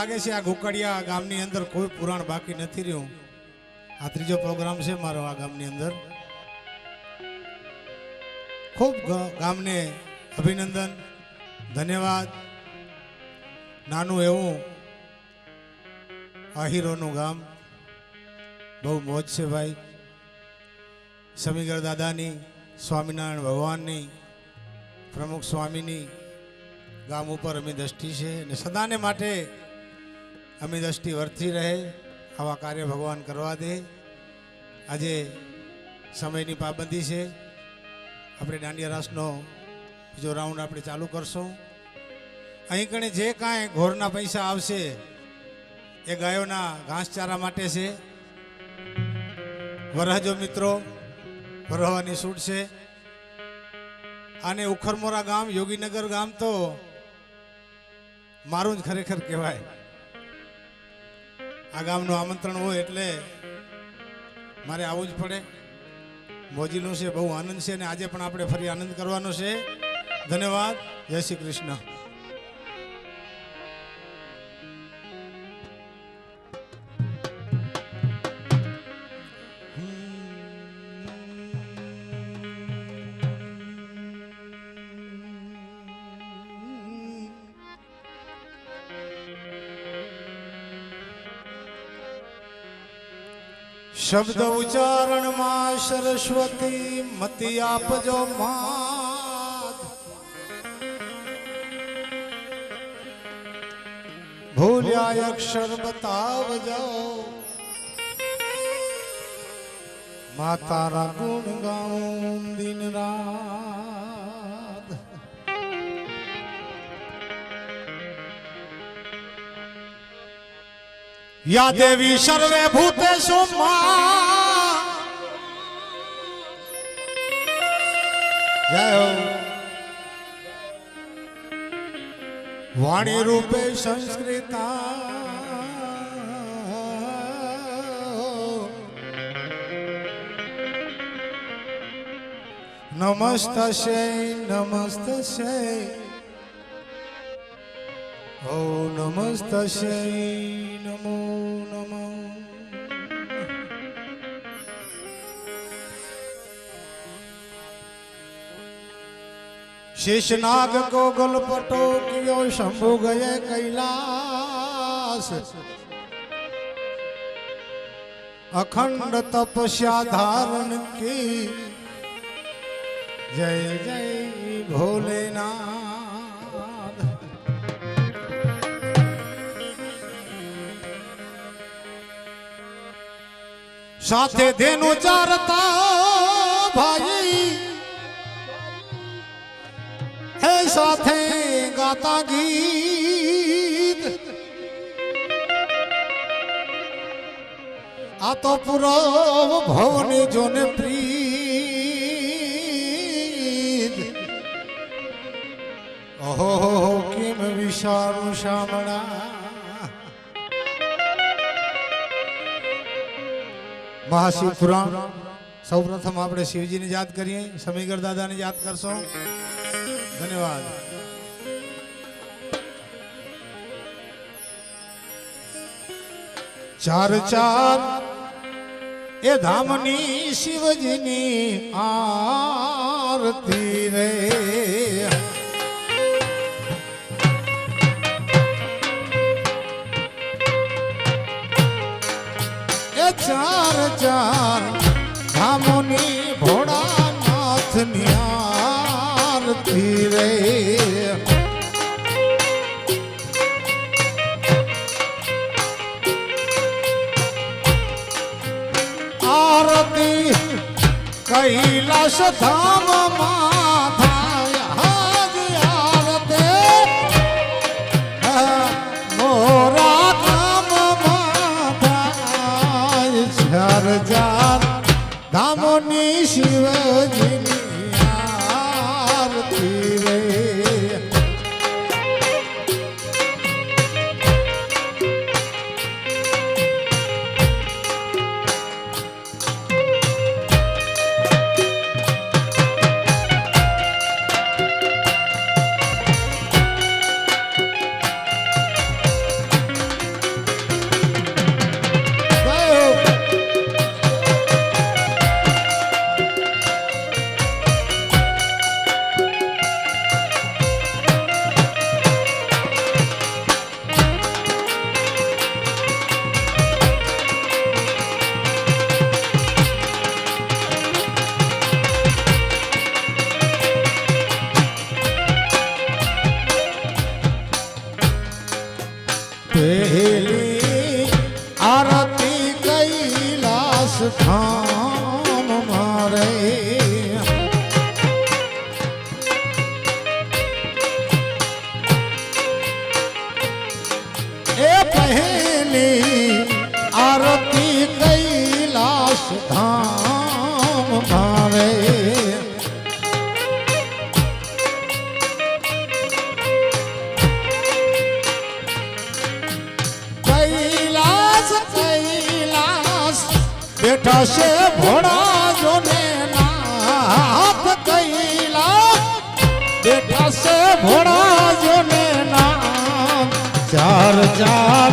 લાગે છે આ ગોકડિયા ગામની અંદર કોઈ પુરાણ બાકી નથી રહ્યું. આ ત્રીજો પ્રોગ્રામ છે મારો આ ગામની અંદર. ખૂબ ગામને અભિનંદન, ધન્યવાદ. નાનું એવું આહીરોનું ગામ, બહુ મોજ છે ભાઈ. સમીગર દાદાની, સ્વામિનારાયણ ભગવાનની, પ્રમુખ સ્વામીની ગામ ઉપર અમી દ્રષ્ટિ છે અને સદાને માટે અમી દ્રષ્ટિ વર્તી રહે આવા કાર્ય ભગવાન કરવા દે. આજે સમયની પાબંદી છે, આપણે દાંડિયા રાસનો બીજો રાઉન્ડ આપણે ચાલુ કરશું. અહીં કણે જે કાંઈ ઘોરના પૈસા આવશે એ ગાયોના ઘાસચારા માટે છે. વરહજો મિત્રો, વરહવાની છૂટ છે. આને ઉખરમોરા ગામ, યોગીનગર ગામ તો મારું જ ખરેખર કહેવાય. આ ગામનું આમંત્રણ હોય એટલે મારે આવવું જ પડે. મોજીનું છે, બહુ આનંદ છે અને આજે પણ આપણે ફરી આનંદ કરવાનો છે. ધન્યવાદ. જય શ્રી કૃષ્ણ. શબ્દ ઉચ્ચારણમાં સરસ્વતી મતી આપજો માત. ભૂલ્યા અક્ષર બતાવજો, માતારા ગુણ ગાઉં દિન રાત. યા દેવી સર્વે ભૂતેષુ માં, જય હો. વાણી રૂપે સંસ્કૃતા, નમસ્તસ્ય નમસ્તસ્ય, ઓ નમસ્તસ્ય નમો નમઃ. शेषनाग को गलपटो कियो शंभु गए कैलाश. अखंड तपस्या धारण की, जय जय भोलेनाथ. साथे धेनु चारता भाई, સાથે ગાતા ગીત. આ તો પૂરો ભવની જોને પ્રીત. ઓહો કેમ વિચારું શામળા. મહાશિવ પુરાણ સૌ પ્રથમ આપણે શિવજીને યાદ કરીએ, સમીગર દાદાને યાદ કરશો. ધન્યવાદ. ચાર ચાર એ ધામની શિવજીની આરતી રે. એ ચાર ચાર ધામોની ભોળાનાથની આરતી રે. આરતી કૈલાસ ધામમાં થાય, હાજ આરતી મોરા ધામમાં થાય. ચાર ચાર ધામોની શિવજીની આરતી રે. આરતી કૈલાસ ધામ મારે એ પહેલી આરતી કૈલાસ ધામ મારે બેઠા છે ભોળા જોને નાથ કૈલાસ બેઠા છે ભોળા જોને નામ ચાર ચાર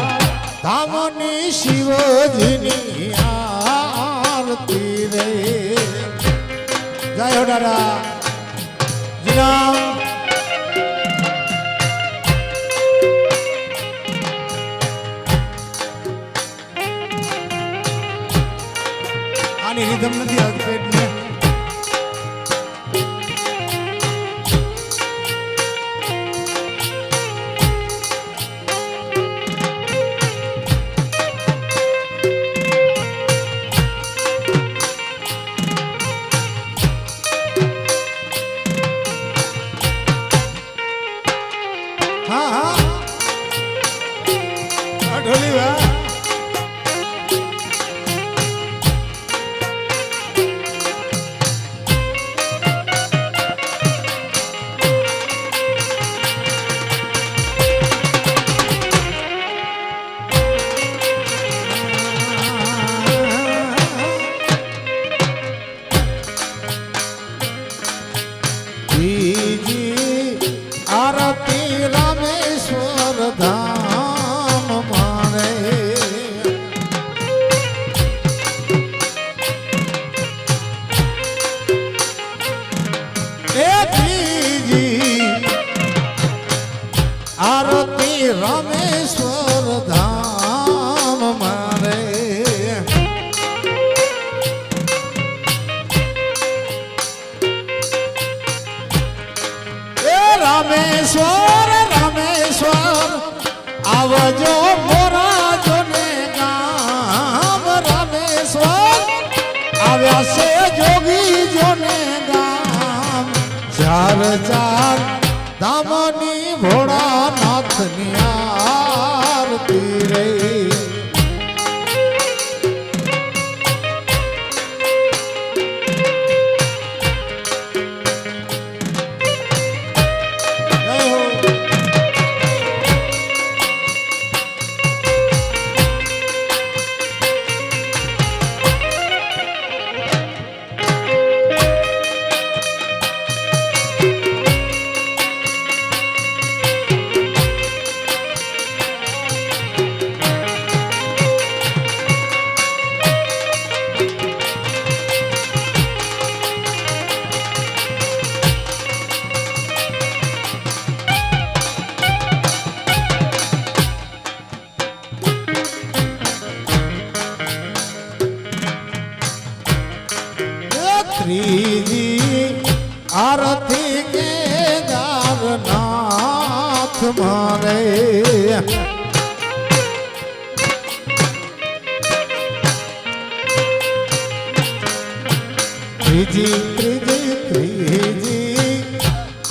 ધામની શિવજીની આરતી રે જય હો દાદા જીરામ આની રીધમ નથી આવતી પેટને હા હા ઢોલી વા આરતી રામેશ્વર ધામ મારે એ ત્રીજી આરતી રામેશ્વર ધામ મારે રામેશ્વર રામેશ્વર આવજો મોરા જોને ગામ રામેશ્વર આવ્યા છે જોગી જોને ગામ ચાર ચાર ધામની ભોળાનાથની આરતી રે ત્રીજી આરતી કેદારનાથ મારે ત્રીજી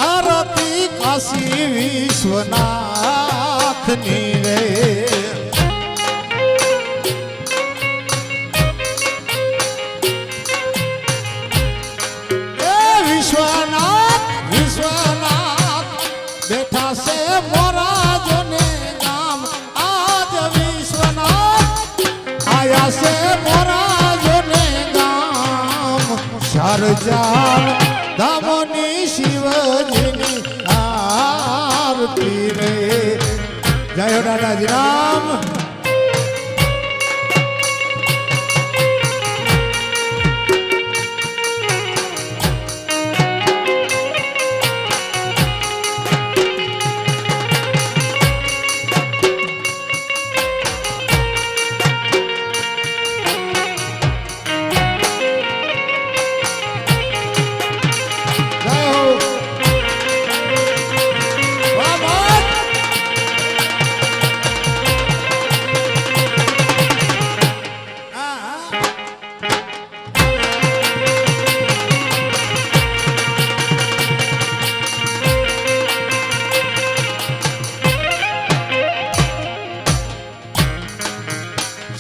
આરતી કાશી વિશ્વનાથની રે બેઠા છે મોરા જોને ગામ આજ વિશ્વનાથ આયા છે મોરા જોને ગામ ચાર ચાર ધામની શિવજીની આરતી રે જય હો દાદાજી રામ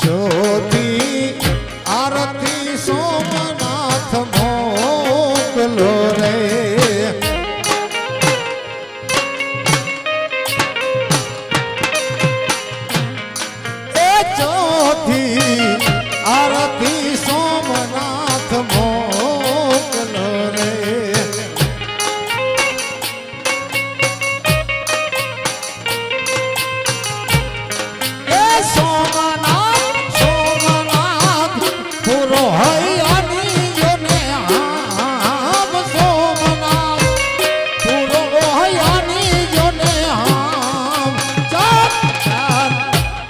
જ્યોતિ આરતી સોમનાથ મોકલો રે એ જ્યોતિ આરતી સોમનાથ મોકલો રે એ સોમનાથ સોમનાથ પૂરો હૈયાની જોને આમ સોમનાથ પૂરો હૈયાની જોને આમ ચાર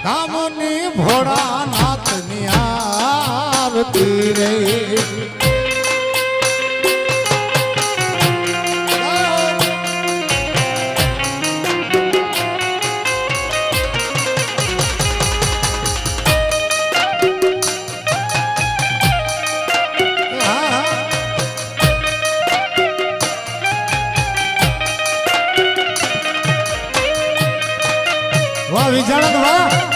ધામની ભોળાનાથની આરતી રે વાહ વિજાણક વાહ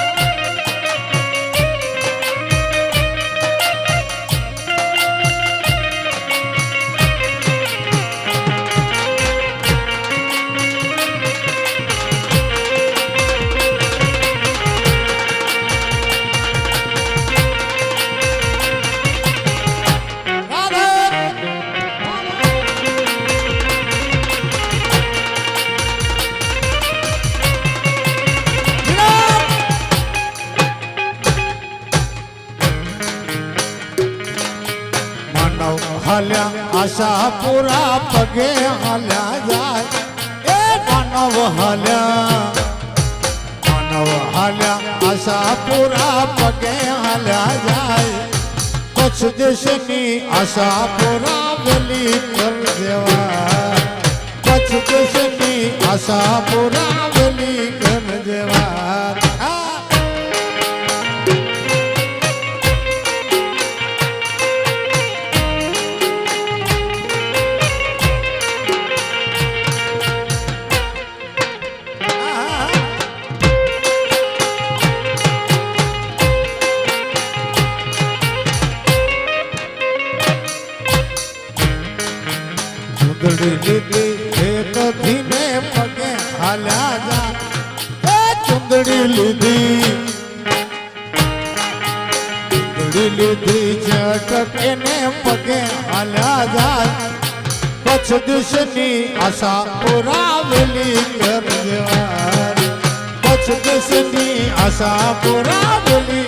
હાલ્યા આશાપુરા પગે હાલ્યા જાય એ માનવ હાલ્યા આશાપુરા પગે હાલ્યા જાય કચ્છ દેશની આશાપુરા વેલી કર દેવા કચ્છ દેશની આશાપુરા વેલી કર દેવા લીધી એક ધીમે પગે હાલ્યા જા એ ચુંદડી લીધી ઝટકેને પગે હાલ્યા જાય કચ્છ દેશની આશા પુરાવેલી કર દેવાની કચ્છ દેશની આશા પુરાવેલી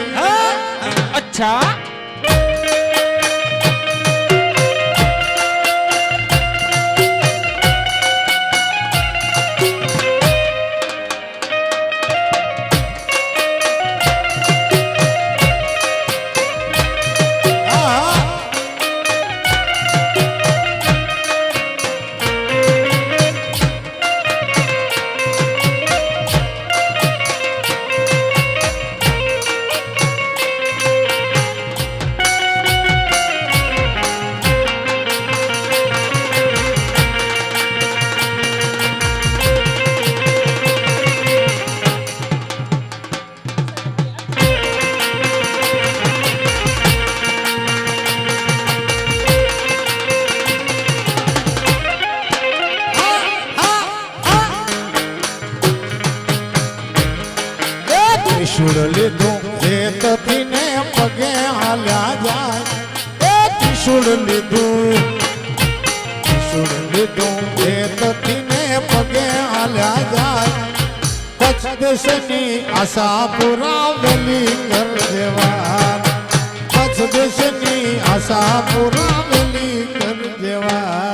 અચ્છા ત્રિશુળ લીધું હેતથી ને પગે હાલ્યા જાય એ ત્રિશુળ લીધું હેતથી ને પગે હાલ્યા જાય કચ્છ દેશની આશા પુરાવેલી કર દેવા કચ્છ દેશની આશા પુરાવેલી કર દેવા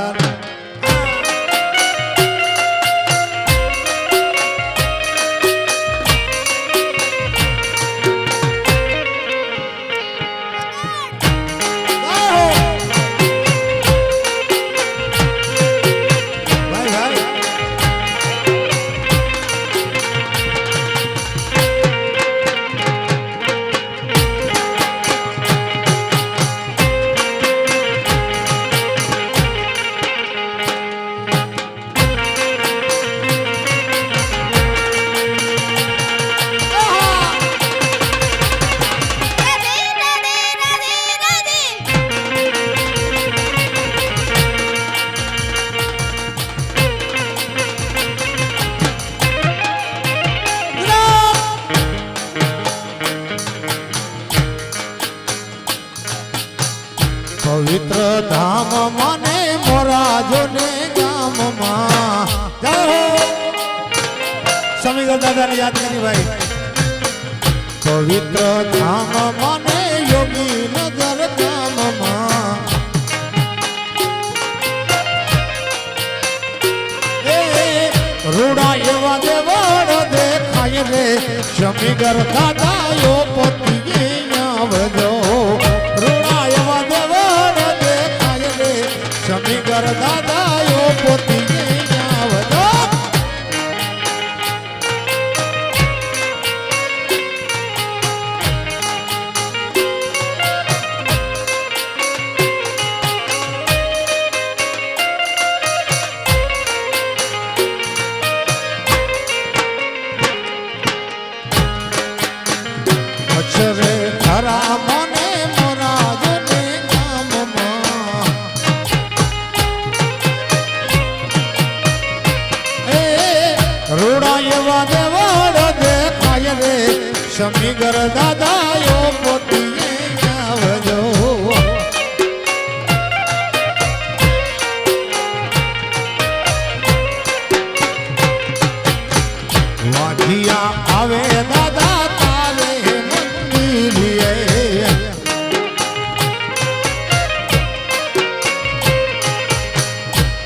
પવિત્ર ધામ મને મોરાજોને ગામમાં જય હો સમીગર દાદાને યાદ કરી ભાઈ પવિત્ર ધામ મને યોગી નગર ગામમાં રૂડા એવા દેવળ દેખાય રે સમીગર દાદાયો પોતી આવજો રૂડા એવા દેવળ દેખાય રે સમીગર દાદાયો પોતી આવજો અક્ષરે ખરા મને મોરાજને ગામમાં એ રૂડા એવા દેવળ દેખાય રે સમીગર દાદાયો પોતીએ આવજો વાઢિયા આવે દાદા તારે મંદિરે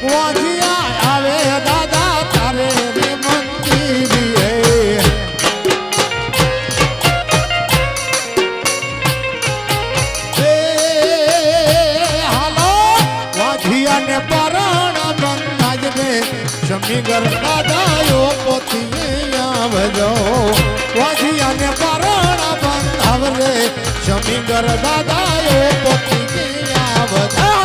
વાઢિયા આવે દાદા તારે રે મંદિરે હાલો વાઢિયાને પરણ બંધાજ રે સમીગર દાદાયો પોતીએ આવજો વાઢિયાને પરણ બંધાવ રે સમીગર દાદાયો પોતીએ આવજો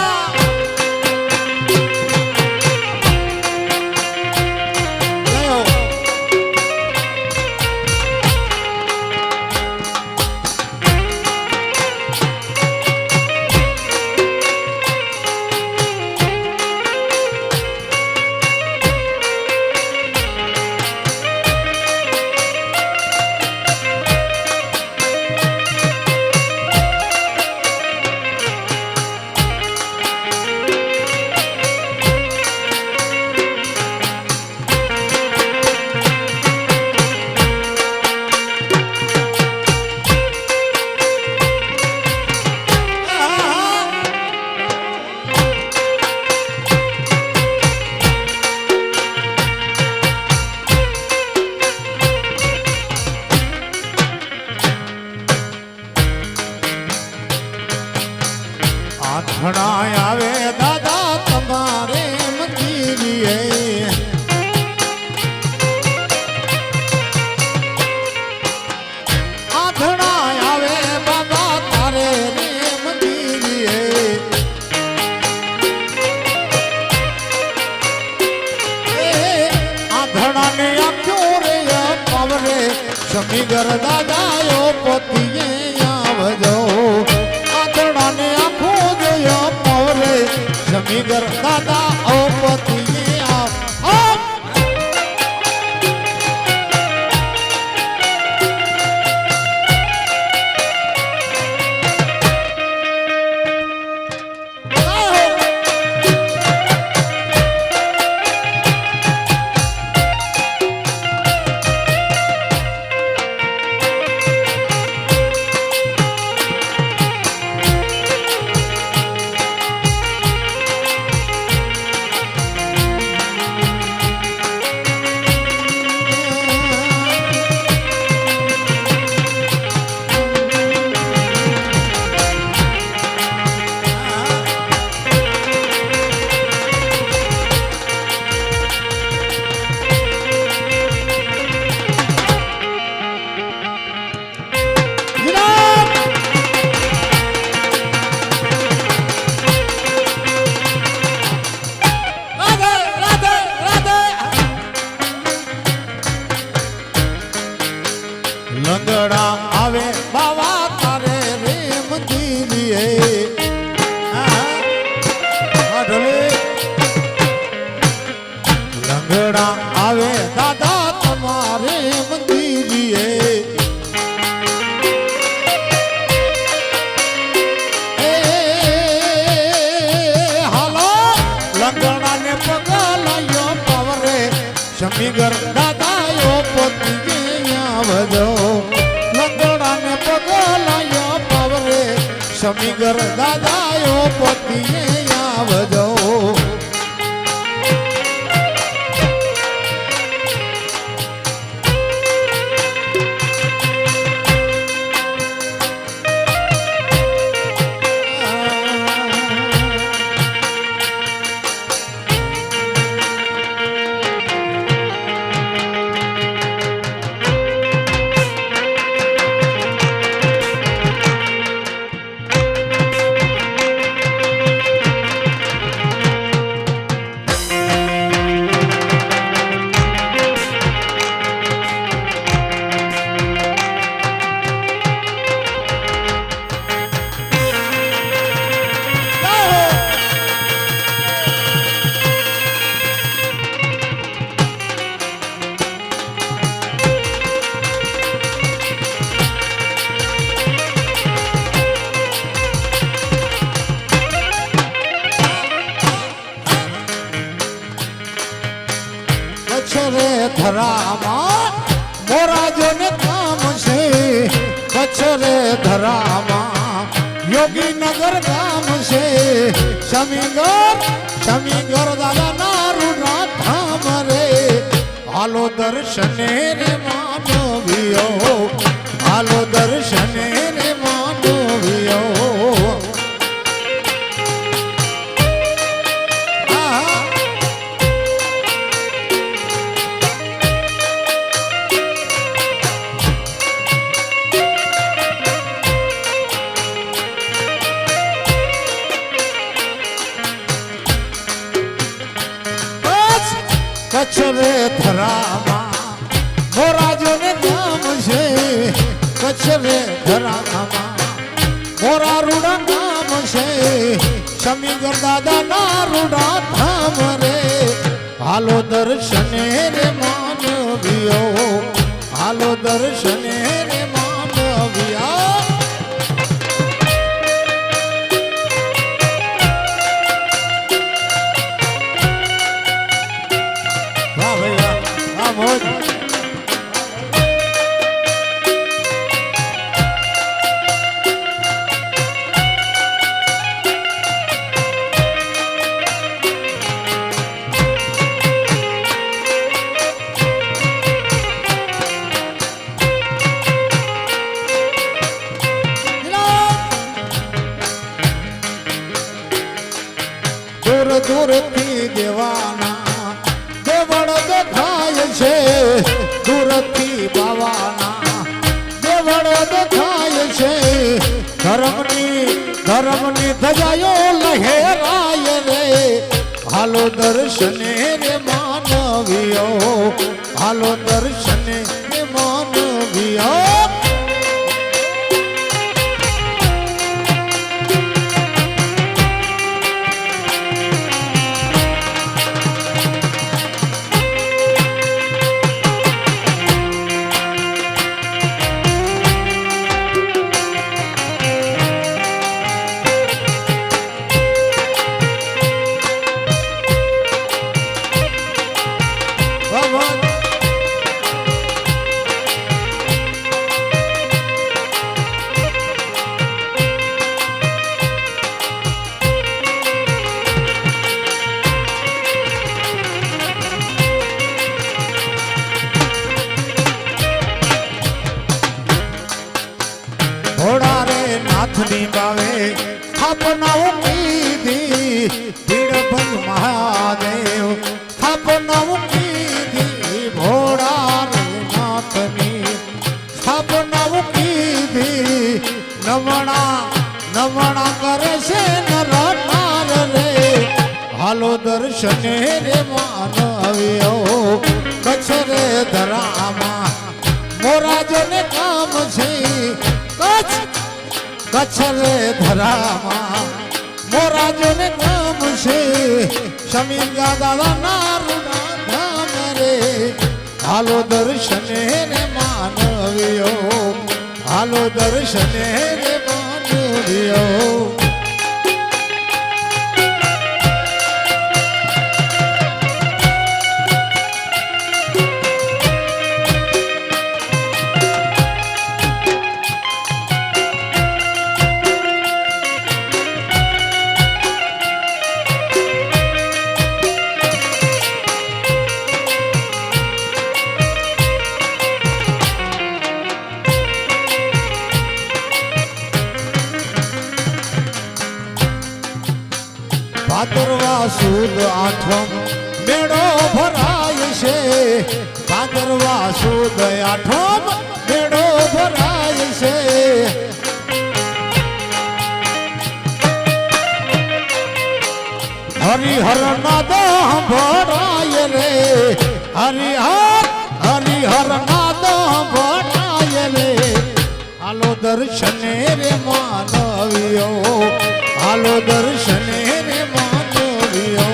આઠણા આવે દાદા તમારે મંદિરે આઠણા આવે બાબા તારે રે મંદિરે આઠણાને આપ્યું રે પાવરે સમીગર દાદાયો પોતીએ આવજો આઠણાને પવરે સમીગર દાદા ઓ પતિએ આવ સમીગર દાદાયો પોતી આવજો લંગડાને પગલાયો પવરે સમીગર દાદાયો પોતી આવજો કચ્છ રે ધરામાં મોરાજોને કામ છે કચ્છ રે ધરામાં યોગીનગર ગામ છે શમીગર દાદાના રૂડા ધામ રે હાલો દર્શને રે માનવીઓ હાલો દર્શને રે માનવીઓ કચ્છ રે ધરામાં મોરાજોને ગામ છે કચ્છ રે ધરામાં મોરા રૂડા ગામ છે શમીગર દાદાના રૂડા ધામ રે હાલો દર્શને રે માનવીઓ હાલો દર્શને રે માનવીઓ વાહ ભૈયા વાહ મોજ દૂર દૂરથી દેવાના દેવળ દેખાય છે દૂરથી બાવાના દેવળ દેખાય છે ધર્મની ધજાયો લહેરાય રે હાલો દર્શને રે માનવીઓ હાલો દર્શને રે માનવીઓ ઘોડા રે નાથની બાવે સ્થાપનાઓ કીધી ભીડભંગ મહાદેવ સ્થાપનાઓ કીધી ઘોડા રે નાથની સ્થાપનાઓ કીધી નમણા કરે છે નર રે હાલો દર્શને રે માનવીઓ કચ્છ રે ધરામાં મોરાજોને કામ છે કચ્છ રે ધરામાં મોરાજોને કામ છે શમીગર દાદાના રૂડા ધામ રે હાલો દર્શને રે માનવીઓ હાલો દર્શને રે માનવીઓ ભાદરવા સુદ આઠમ મેળો ભરાય છે ભાદરવા સુદ આઠમ મેળો ભરાય છે હરિહર નાદ ભરાય રે હરિહર નાદ ભરાય રે હાલો દર્શને રે માનવીઓ હાલો દર્શને રે માનવીઓ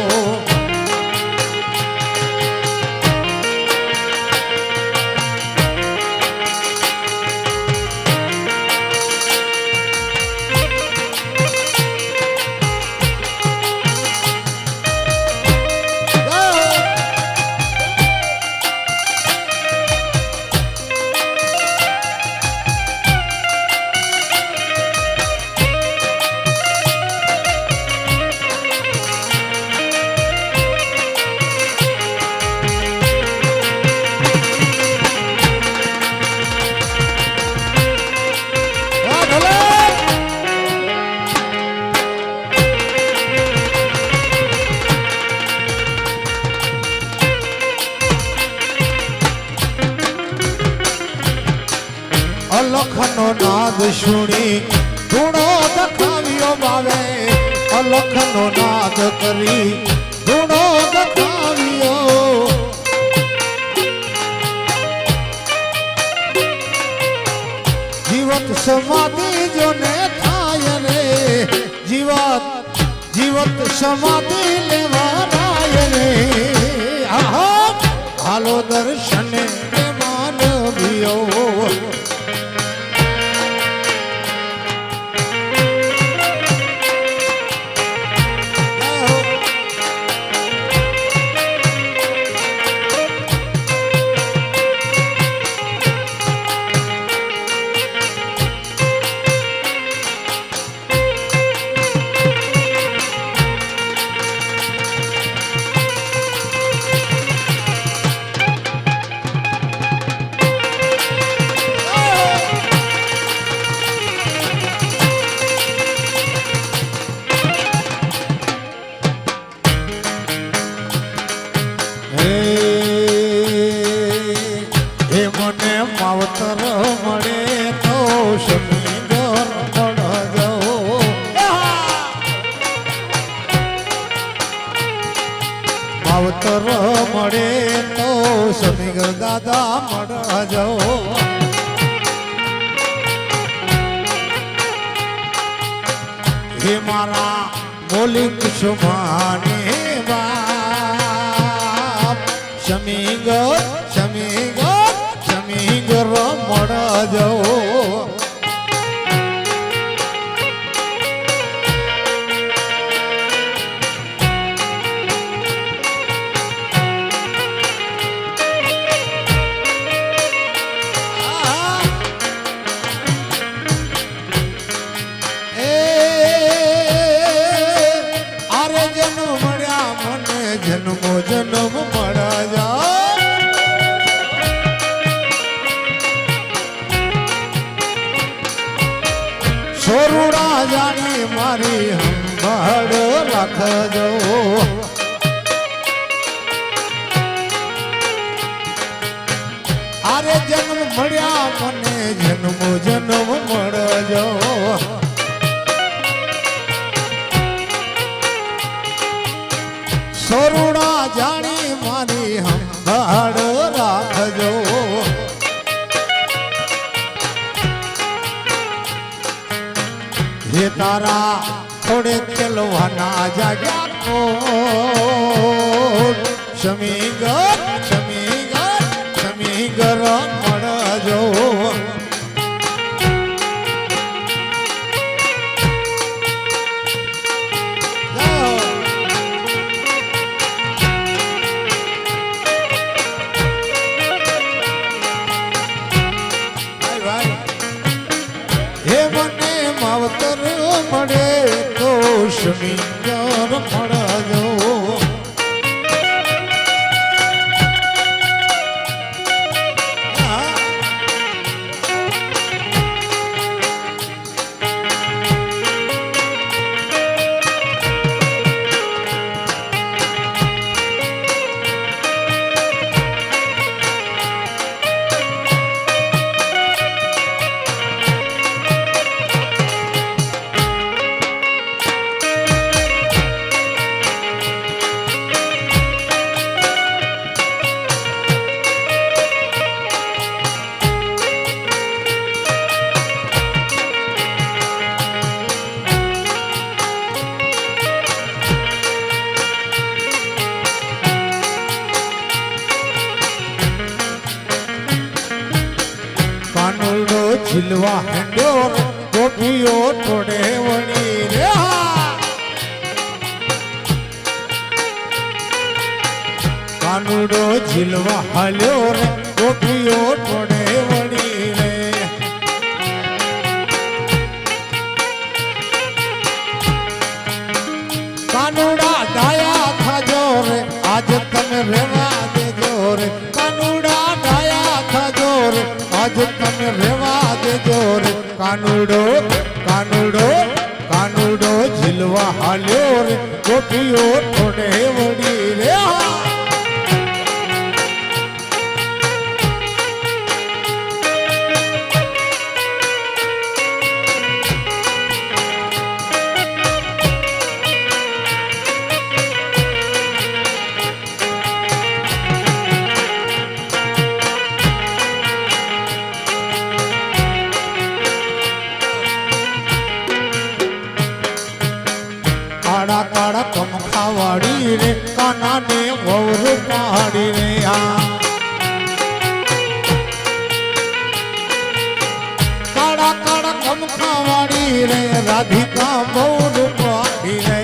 અલખનો નાદ સુણી ધૂણો દખાવ્યો બાવે અલખનો નાદ કરી ધૂણો દખાવ્યો જીવત સમાધિ જોને થાય રે જીવત સમાધિ લેવાય રે હાલો દર્શને માનવીઓ માવતર મળે તો સમીગર મળજો માવતર મળે તો સમીગર દાદા મળજો હે મારા મોલિક સુમાને બાપ સમીગર મળજો આરે જન્મ મળ્યા મને જન્મો જન્મ મળજો સોરુડા જાણી મારી સંભાળ રાખજો આરે જન્મ મળ્યા મને જન્મો જન્મ મળજો સોરુડા જાણી મારી સંભાળ રાખજો હે તારા થોડે ચલવાના જાગ્યા કોટ સમીગર મળજો હે મને માવતર મળે તો સમીગર મળજો ઝીલવા હેડ્યો રે ગોપીઓ ટોડે વળી રે કાનુડો ઝીલવા હાલ્યો રે ગોપીઓ ટોડે વળી રે કાનુડા ડાયા ખાજો રે આજ તમે રેવા દેજો રે કાનુડા ડાયા ખાજો રે આજ તમે રેવા દેજો રે કાનુડો કાનુડો કાનુડો ઝીલવા હાલ્યો રે ગોપીઓ ટોડે વળી રે કાળા કાળા કમખા વાળી રે કાના ને વહુ પાડી રે કાળા કાળા કમખા વાળી રે રાધિકા વહુ પાડી રે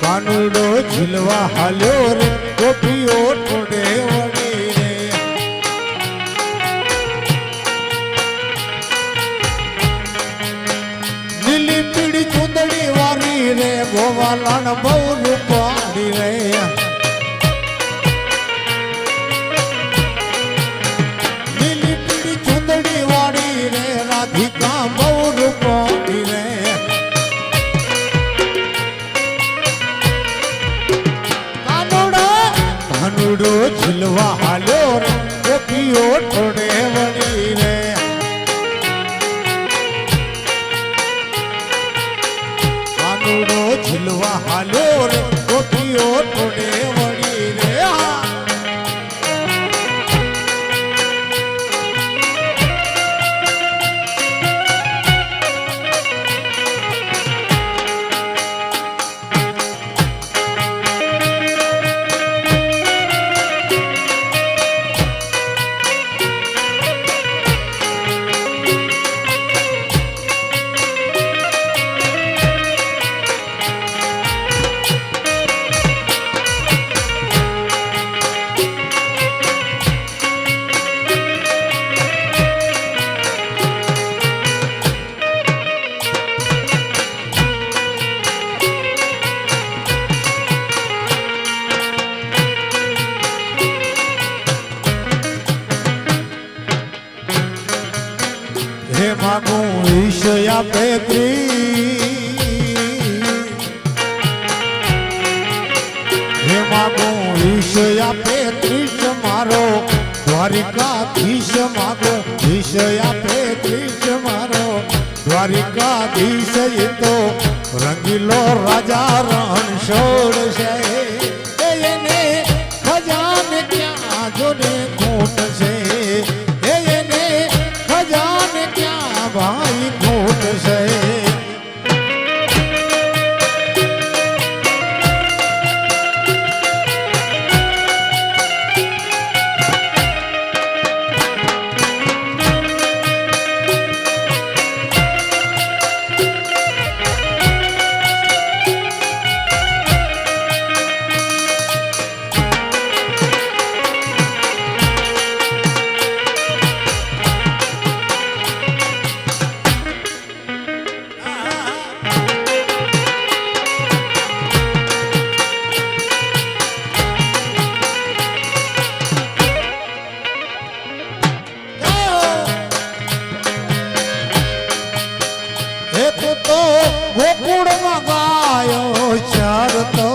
કાનુડો ઝીલવા હાલ્યો રે ગોપીઓ ટોડે વળી રે લીલી પીળી ચૂંદડી વાળી રે ગોવાલાણ બહુ રૂપાડી રે લીલી પીળી ચૂંદડી વાળી રે રાધિકા બહુ રૂપાડી રે કાનુડો ઝીલવા હાલ્યો રે ગોપીઓ ટોડે વળી રે કાનુડો ઝીલવા હાલ્યો રે ગોપીઓ ટોડે વળી રે હે માગું ઈશ આપે હે માગું ઈશ આપે ત્રીસ મારો દ્વારિકાધીશ માગો ઈશ આપે ત્રીસ મારો દ્વારિકાધીશ એ તો રંગીલો રાજા રણછોડ છે એને ખજાને ક્યાં જોડે ખોટ છે એને ખજાને ક્યાં ભાઈ ખોટ છે ગોકુળમાં ગાયો ચારતો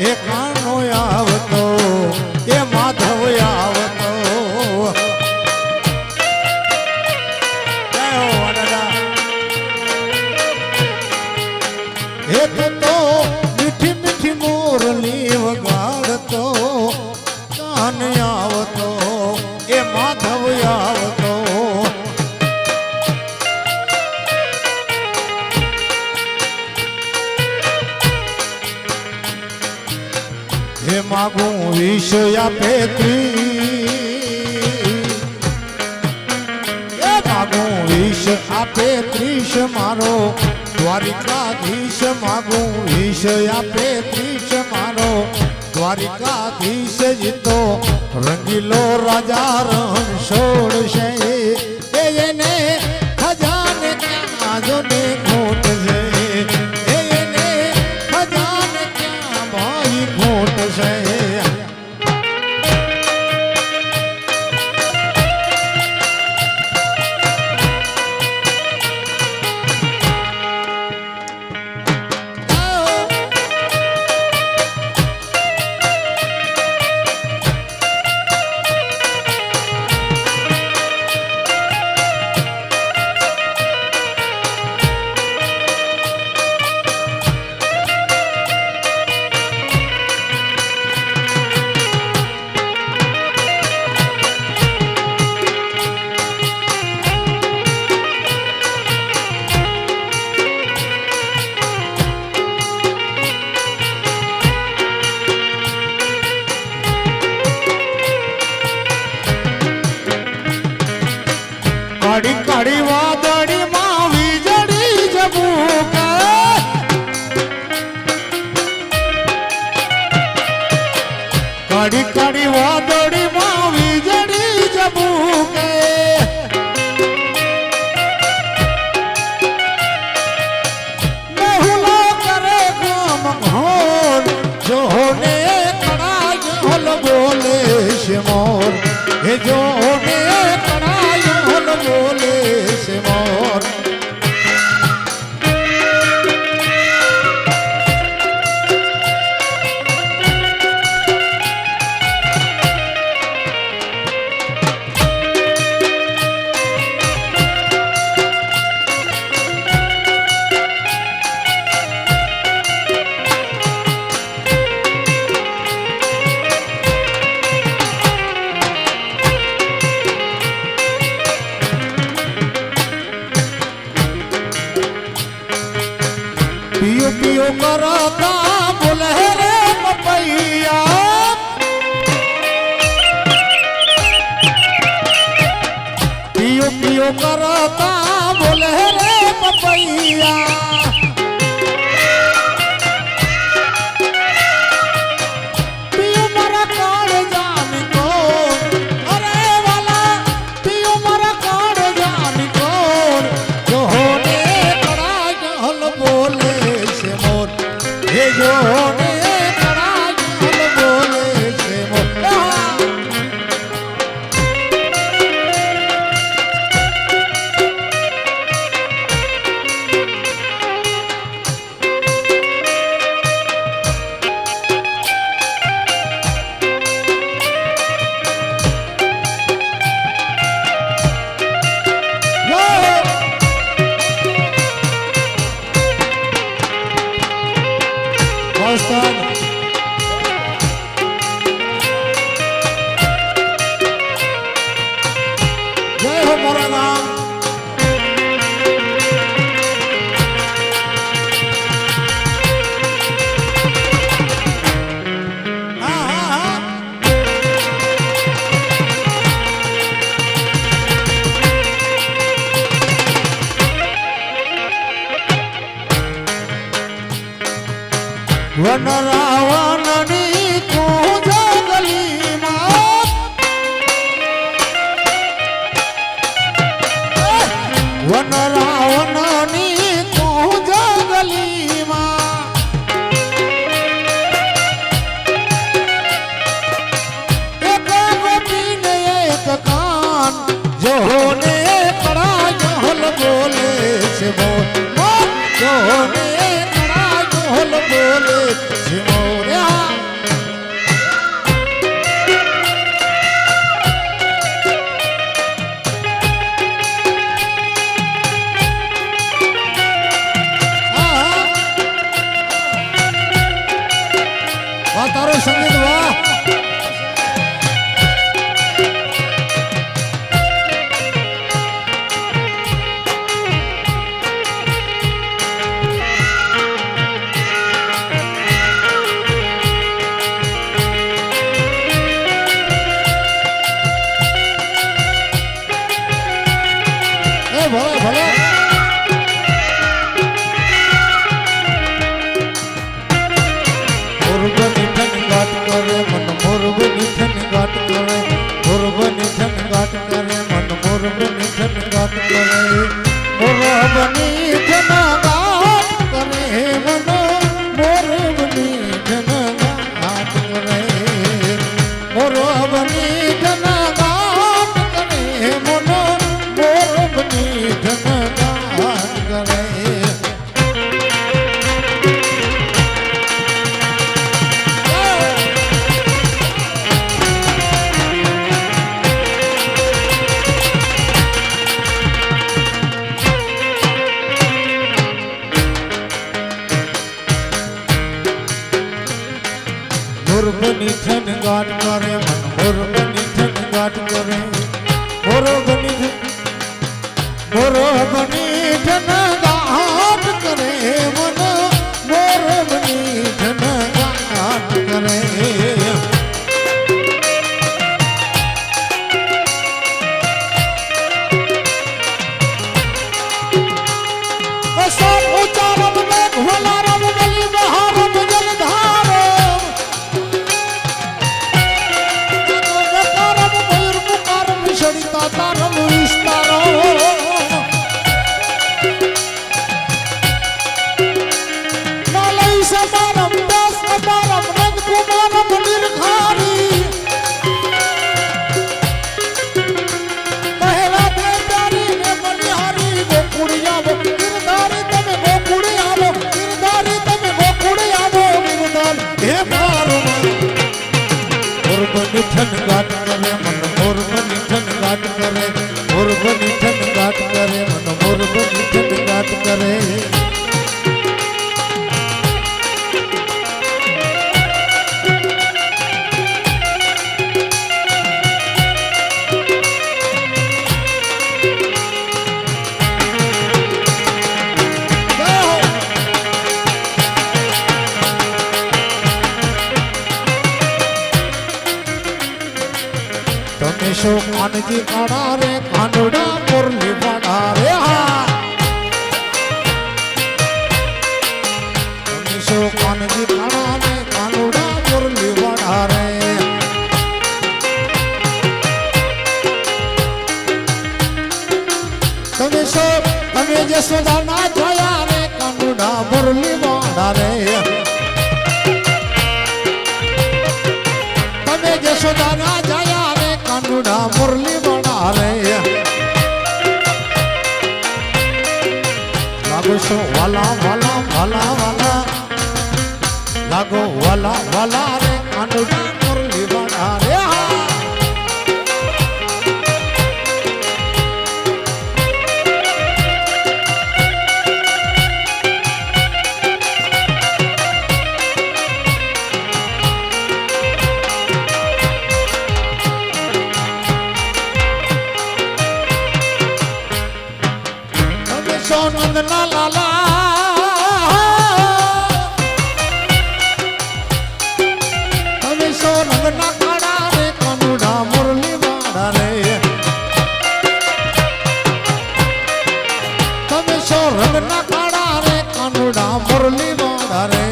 એ કાનો આવતો એ માધવ આવતો એક તો મીઠી મીઠી મોરલી વગાડતો કાન આવતો એ માધવ આવતો હે માગું ઈશ આપે તી આપે ત્રીસ મારો દ્વારિકાધીશ માગું ઈશ આપે ત્રીસ મારો દ્વારિકાધીશ જીતો રંગીલો રાજા રણ છોડશે એને ખજાને ક્યાં જોને ખોટ છે એને ખજાને ક્યાં ભાઈ ખોટ છે કાળી કાળી વાદળી માં વીજળી જબુકે કાળી કાળી વાદળી માં વીજળી જબુકે બહુલો કરે ગામ ઘોર જોને કડાય હલ બોલે છે મોર હે જોને કડાય હલ બોલે છે મોર पियो पियो करता बोले रे पपैया पियो पियो करता बोले रे पपैया पियो मारा काड़ जान को अरे वाला पियो मारा काड़ जान को जो होने कड़ा हल बोले से मोर हे जो होने कड़ा हल बोले से मोर Boston. जय हो मोरा नाम हाँ हाँ हाँ वन रावणनी तू जंगली मात वन रावणनी तू जंगली मात एक गोपी ने एक कान जो होने कड़ा हल बोले से बोल जो होने हल बोले सिमोरिया ભલે ભલે મોરબની ઠનગાટ કરે મન મોરબની ઠનગાટ કરે મોરબની ઠનગાટ કરે મન મોરબની ઠનગાટ કરે મોરબની ઠનગાટ કરે મન મોરબની ઠનગાટ કરે મોરબની ઠનગાટ કરે મન મોરબની ઠનગાટ કરે મોરબની ઠનગાટ કરે મન મોરબની ઠનગાટ કરે મોરબની ઠનગાટ કરે મન મોરબની ઠનગાટ કરે અસર ઉચારમ મેઘ વલારમ બલી બહારમ જલધારમ સડિતા તારમ વિસ્તારો નાલય સમારમ દાસ અપારમ રંગ કુમારમ નિર્ખારી પહેલા તે પ્યારી ને બલિહારી ગોકુળિયાવો ગિરધારી તમે ગોકુળિયાવો ગિરધારી તમે ગોકુળિયાવો ગિરધાર હે મારો મોરબની ઠનગાટ કરે મન મોરબની ઠનગાટ કરે મોરબની ઠનગાટ કરે મન મોરબની ઠનગાટ કરે તમે શો કાનજી કાઢા રે કાનુડા મુરલી વાડા રે હા તમે શો કાનજી કાઢા રે કાનુડા મુરલી વાડા રે તમે જશોદા ના જોયા રે કાનુડા મુરલી વાડા રે તમે જશોદા ના જોયા રે કાનુડા મુરલી વાડા રે લાગો છો વાલા વાલા વાલા વાલા લાગો વાલા વાલા રે કાનુડા મુરલી વાડા રે નંદ ના લાલા તમે સો નંદ ના કાળા રે કાનુડા મુરલી વાડા રે તમે સો રંગ ના કાળા રે કાનુડા મુરલી વાડા રે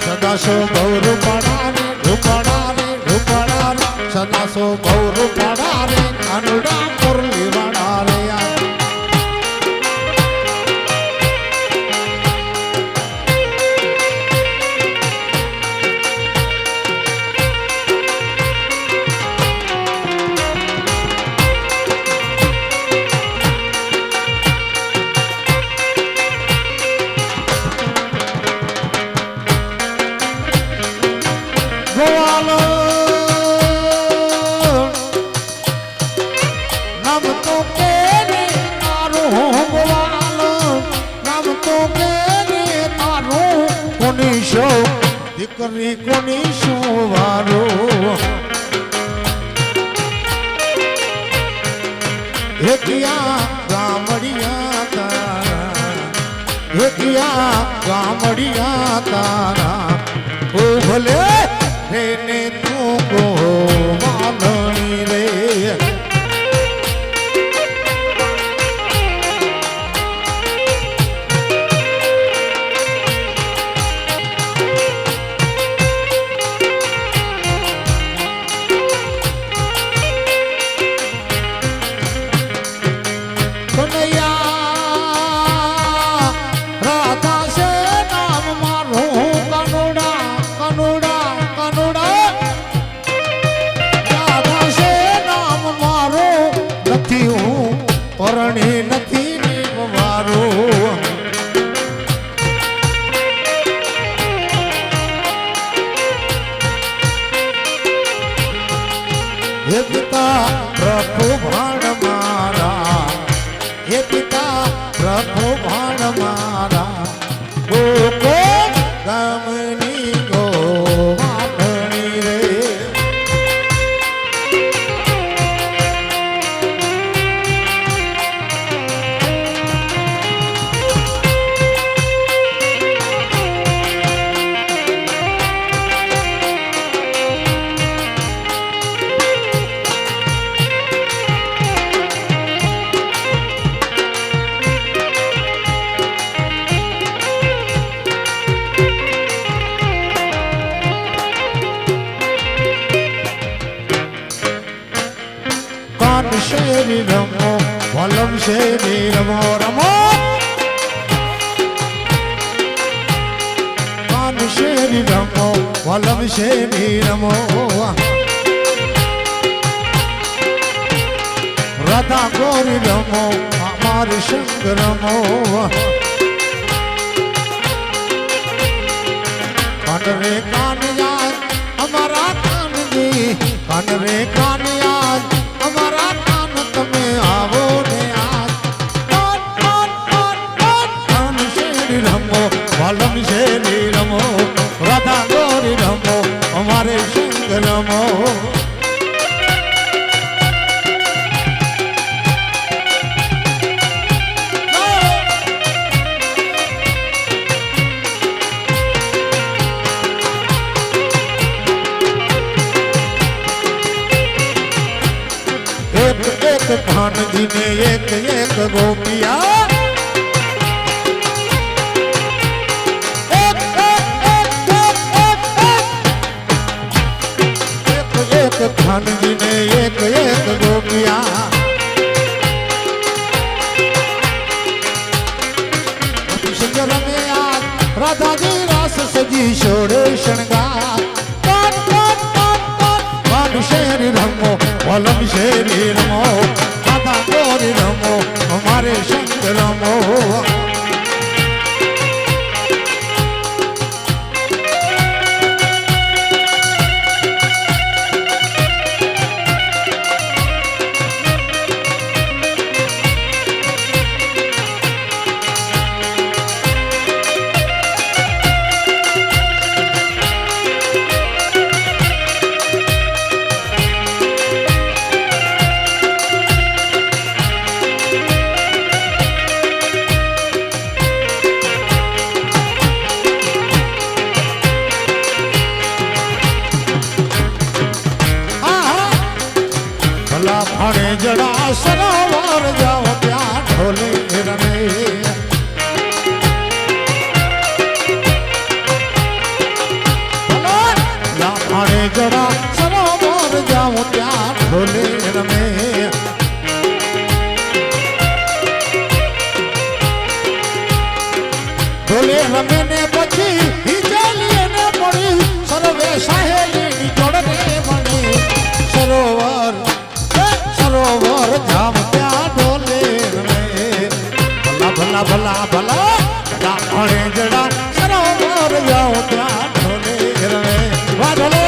સદા સો ગૌર પાડા રે રૂપાડા રે રૂપાડા રે સદા સો ગૌર પાડા રે કાનુડા મુરલી વાડા રે ગોવાલો નામ તો કે રે તારું ગોવાલો નામ તો કે રે તારું કોની શો દીકરી કોની શું વારો હેતિયા ગામડિયા તારા હેતિયા ગામડિયા તારા ઓ ભલે રેને તું ગો માલણી રે હે પિતા પ્રભુ ભાણ મારા હે પિતા પ્રભુ ભાણ મારા ગોકો ગામની ગોવાળણી રે કાન શેરી રમો વલમ શેરી રમો રમો કાન શેરી રમો વલમ શેરી રમો રાધા ગોરી રમો અમારી સંગ રમો કાન રે કાન યાદ અમારા કાનજી કાન રે કાન યાદ અમારા કાન તમે આવો ને આજ કાન શેરી રમો વાલમ શેરી રમો રાધા ગોરી રમો અમારે સંગ રમો એક ભાનજી ને એક એક ગોપિયા એક ભાનજી ને એક એક ગોપિયા રમે યાદ રાધાજી રાસ સજી છોડે શણગાર શેરી રમો વલમ શેરી રમો રાધા ગોરી રમો અમારે સંગ રમો ભલે જડા સરોવર જાઓ ત્યાં ઢોલે રમે ભલે જડા સરોવર જાઓ ત્યાં ઢોલે રમે ઢોલે રમે ને પછી હિચાલીએ ને પડી સર્વે સહેલી જોડને મળી સરોવર સરોવર જામ ત્યાં ઢોલે રમે ભલા ભલા ભલા ભલા ભણે જડા સરોવર જાઓ ત્યાં ઢોલે રમે વાહ ઢોલે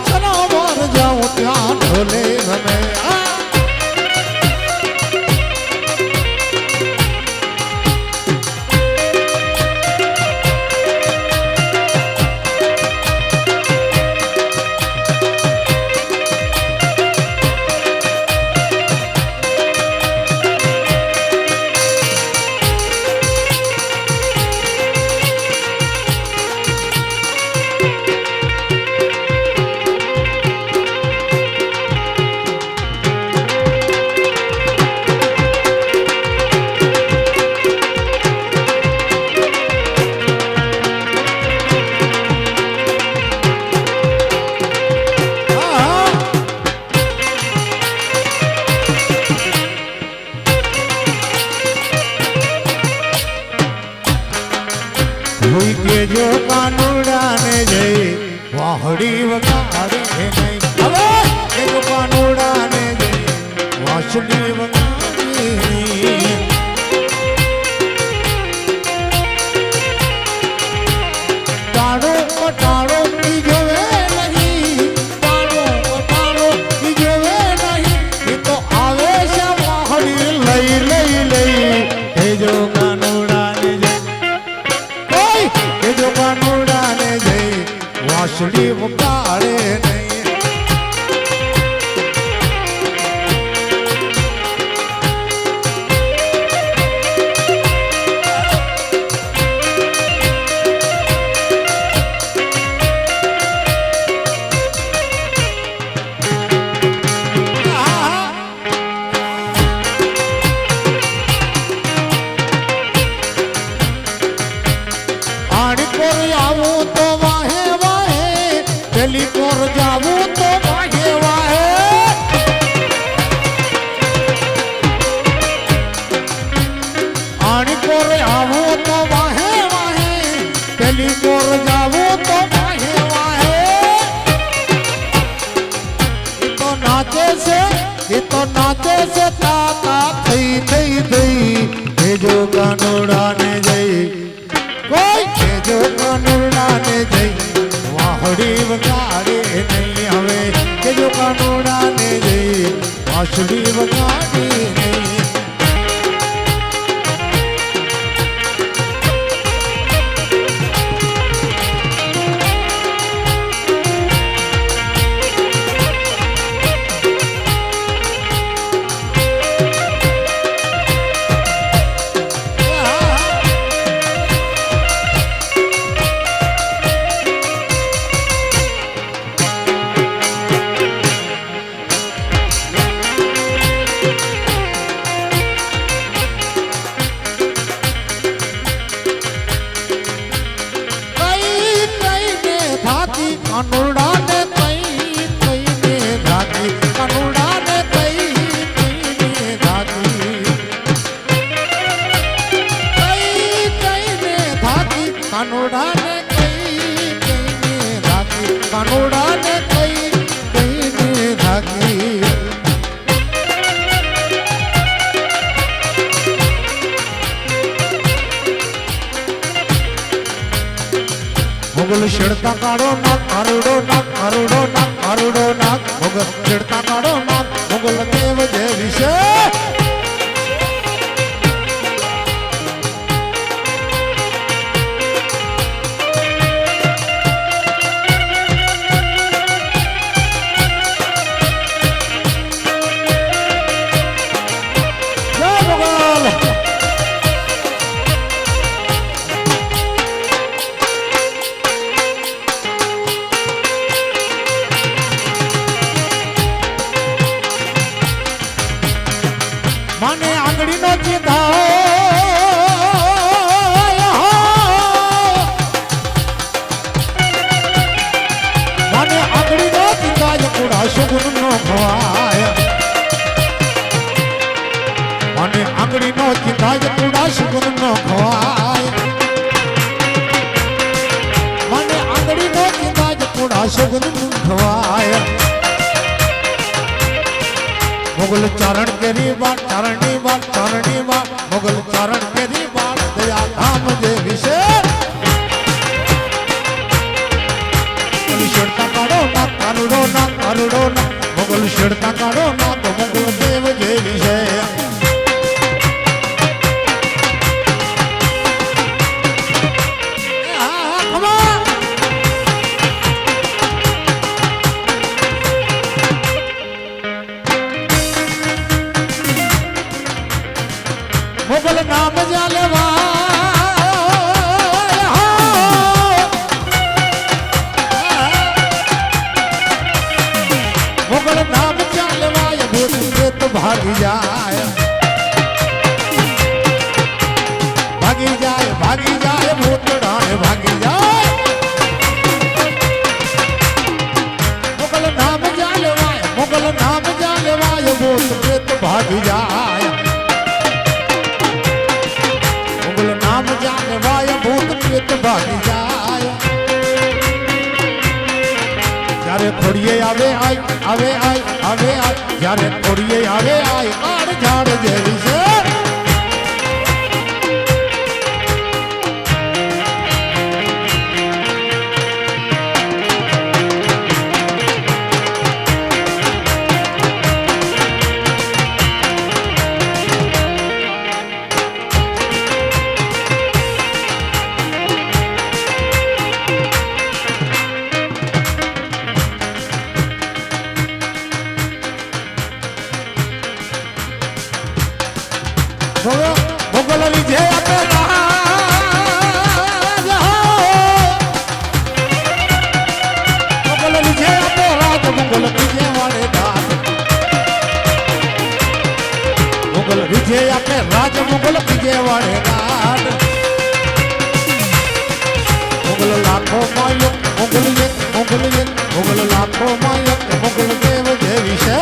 સરોવર જાઉં ત્યાં ઢોલે રમે ભૂઈ કેજો કાનુડાને જઈ વાહડી વગાડે નહીં હવે કેજો કાનુડાને જઈ વાંસળી વગાડે નહીં તાળો પટાળો ઈ જોવે નહીં તાળો પટાળો ઈ જોવે નહીં એ તો આવે છે વાહડી લઈ લઈ લઈ કેજો કાનુડાને જઈ જો કાનુડાને જઈ વાંસળી વગાડે નહીં આવું તો વાહે વાહે પેલી કોર જાવું તો વાહે વાહે આણી કોર આવું તો વાહે વાહે પેલી કોર જાવું તો વાહે વાહે એ તો નાચે છે તાતા થઈ થઈ થઈ એ જો કાનુડાને જઈ કોઈ કેજો કાનુડાને જઈ વાહડી વગાડે નહીં હવે કેજો કાનુડાને જઈ વાંસળી વગાડે નહીં કાનુડાને કઈ કઈને ધાતી કાનુડાને કઈ કઈને ધાતી કઈ કઈને ધાતી કાનુડાને કઈ કઈને ધાતી કાનુડાને કઈ કઈને ધાતી મોગલ શેડતા કાઢો નાક આરુડો નાક આરુડો નાક આરુડો નાક મોગલ શેડતા કાઢો નાક મોગલ દેવ જે વિશે જય મોગલ મને આંગળીનો ચીધા મને આંગળીનો ચીધા કુડા સુગુણનો ખવાય મને આંગળીનો ચીધા કુડા સુગુણનો ખવાય મને આંગળીનો ચીધા કુડા સુગુણનો ખવાય मुगल चरण केरी बात चरणी बात मुगल चरण केरी बात दया धाम जे विषय शोड़ता काढ़ो ना कानूड़ અરુડો ના મોગલ શેડતા કાઢો ના તો મોગલ દેવ જેવી છે મોગલ નામ જાલવા મોગલ નામ ચાલવાય ભૂત પ્રેત ભાગી જાય ભાગી જાય ભાગી જાય ભૂત ડાણે ભાગી જાય મોગલ નામ ચાલવાય ભૂત પ્રેત ભાગી જાય મોગલ નામ ચાલવાય ભૂત પ્રેત ભાગી જાય જ્યારે ખોડીએ આવે આય જ્યારે ખોડીએ આવે આય કાળ ઝાડ જેવી છે મોગલ લીધે આપે મોગલ લીધે આપે રાજ મોગલ લીધે વાળે દાદ મોગલ લીધે આપે રાજ મોગલ લીધે વાળે દાદ મોગલ લાખો માયો મોગલ લાખો માયો મોગલ દેવ જેવી છે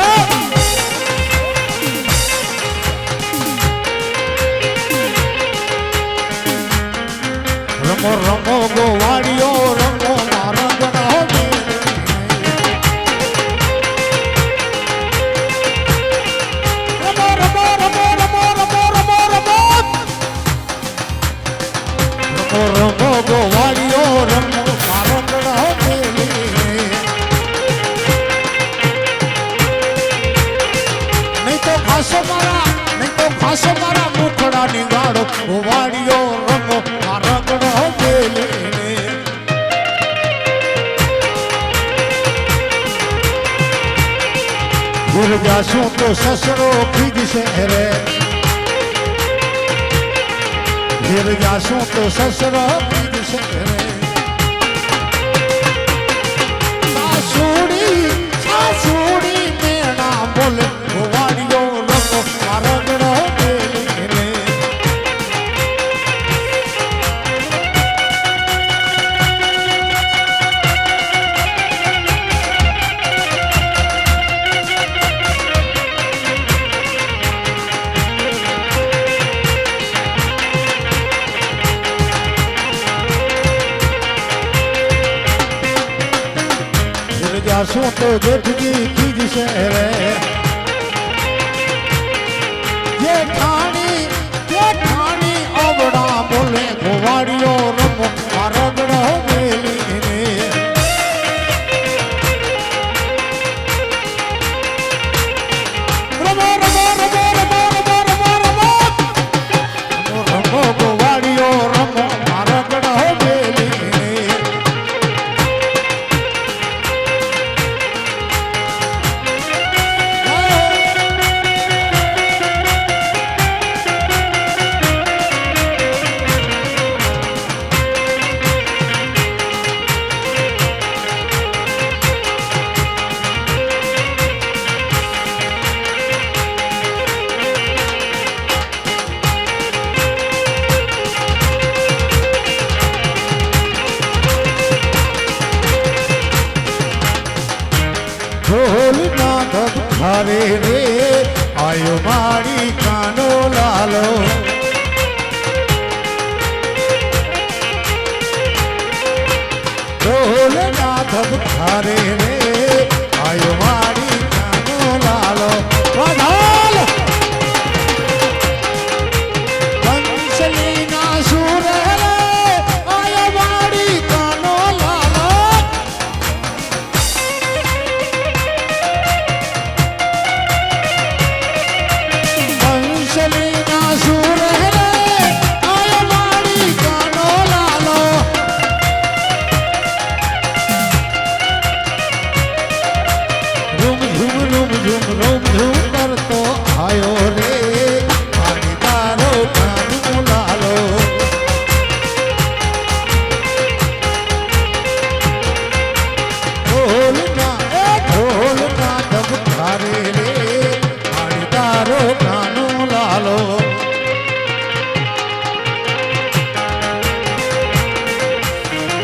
રમો રમો ગોવાળીઓ રમો મારા ગણા રમો રમો રમો રમો રમો રમો રમો રમો રમો ગોવાળીઓ રમો મારા ગણા નહીં તો ખાસો મારા મુખડા ની ગાડો ગોવાળીઓ રમો મારા ગણા गिर जासूं तो ससरो खींचसे रे गिर जासूं तो ससरो खींचसे रे सासूड़ी मेरा बोले गोवाड़ियों रखो मारगड़ो बेली रे जासूं तो जेठगी खींच से रे जेठानी अबड़ा बोले गोवाड़ियों रमो मारगड़ो बेली रे रमो रमो रमो रमो रमो रमो रमो रमो गोवाड़ियों रमो मारगड़ो बेली रे ઢોલના ધબકારે રે આયો મારી કાનો લાલો ઢોલના ધબકારે રે આયો મારી કાનો લાલો વધાલ કંસલીના સુર રે આયો મારી કાનો લાલો રોમ ઝૂમ કરતો આયો રે મારી તારો કાનુ લાલો ઢોલના ધબકારે રે મારી તારો કાનુ લાલો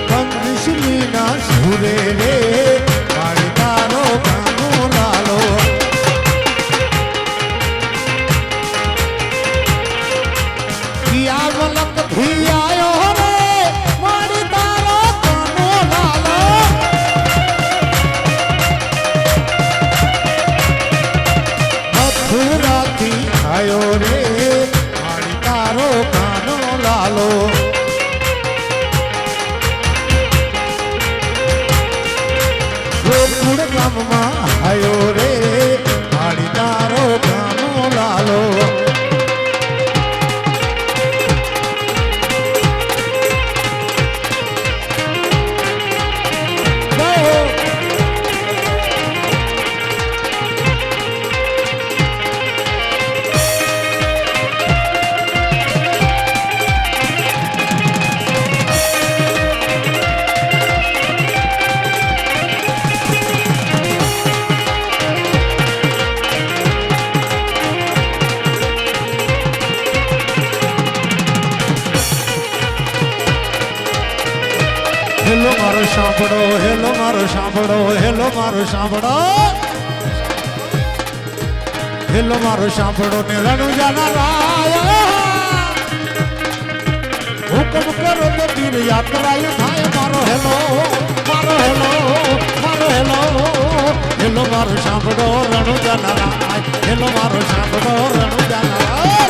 કંદિશલીના સુરે રે મારી તારો કાનુ લાલો કિયા મલક થી આયો રે મારી તારો કાનુ લાલો મથુરાથી આયો રે મારી તારો કાનુ લાલો ગોકુળ ગામમાં આયો રે મારી તારો કાનુ લાલો હેલો મારો સાંભળો હેલો મારો સાંભળો હેલો મારો સાંભળો હેલો મારો સાંભળો ને રણુજાના રાય હુકમ કરો તો તીર યાત્રા થાય મારો હેલો મારો હેલો મારો હેલો હેલો મારો સાંભળો રણુજાના રાય હેલો મારો સાંભળો રણુજાના રાય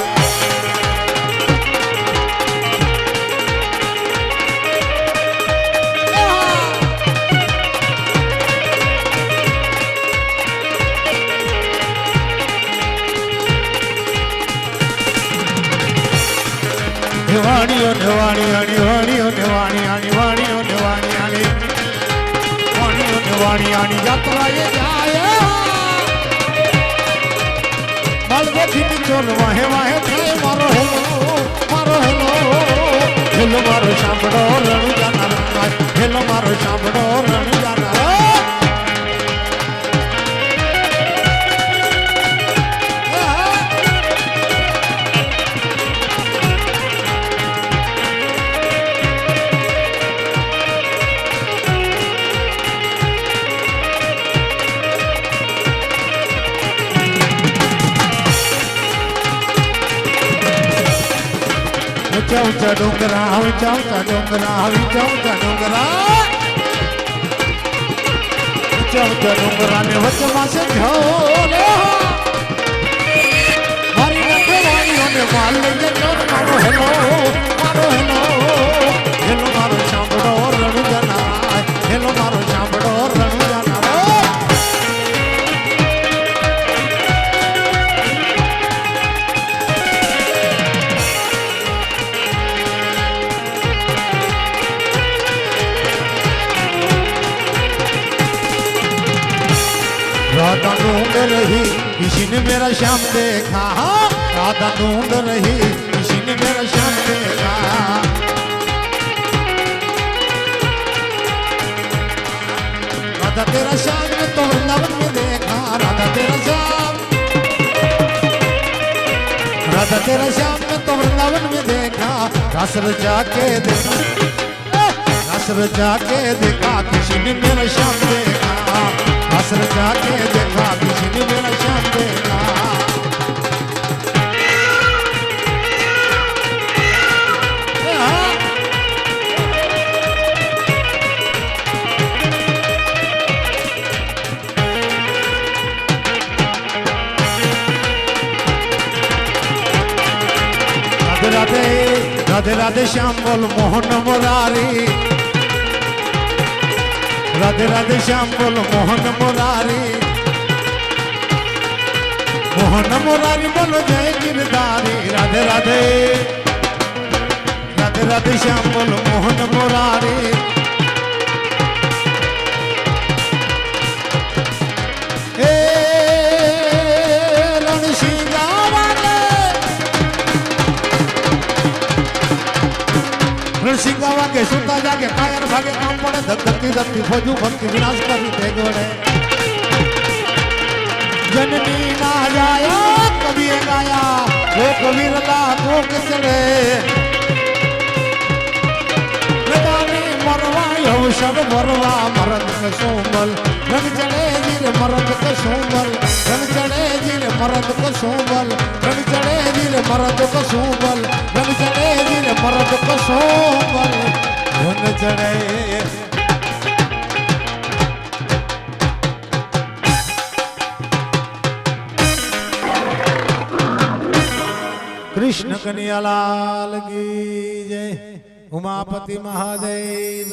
વાણીઓ ને વાણી આણી વાણીઓ ને વાણી આણી વાણીઓ ને વાણી આણી વાણીઓ ને વાણી આણી યાત્રાએ જાય બાલગોથી ચોર વાહે વાહે થાય મારો હેલો મારો હેલો હેલો મારો સાંભળો રણુજાના રાય હેલો મારો સાંભળો રણુજાના રાય ઊંચા ડુંગરા ઊંચા ડુંગરા ઊંચા ડુંગરા ઊંચા ડુંગરા ને વચમાં છે ઢોલે મારી નખવાણીઓને માલ લઈને ચોર મારો હેલો મારો હેલો હેલો મારો સાંભળો રણુજાના હેલો મારો સાંભળો રણુજાના राधा ढूंढ रही किसी ने मेरा श्याम देखा राधा ढूंढ रही किसी ने मेरा श्याम देखा राधा तेरा श्याम ने तो वृंदावन में देखा राधा तेरा श्याम राधा तेरा श्याम ने तो वृंदावन में देखा रस रचा के देखा रस रचा के देखा किसी ने मेरा श्याम देखा असर जाके देखा किसी ने मेरा श्याम देखा राधे राधे राधे राधे श्याम बोल मोहन मुरारी राधे राधे श्याम बोल मोहन मुरारी मोहन मुरारी बोलो जय गिरधारी राधे राधे राधे राधे श्याम बोलो मोहन मुरारी हे જાગે સુતા જાગે કાયર ભાગે કામ પડે ધકધકતી ધકતી ફોજુ ભક્તિ વિનાશ કરી તે જોડે જનની ના જાયા કવિએ ગાયા ઓ કવિરલા કોક ચડે અવસર ભરવા મરદ કસોમલ રંગ ચડે જીરે મરદ કસોમલ રંગ ચડે જીરે મરદ કસોમલ રંગ ચડે જીરે મરદ કસોમલ રંગ ચડે જીરે મરદ કસોમલ રંગ ચડે કૃષ્ણ કનૈયાલાલ કી જય ઉમાપતિ મહાદેવ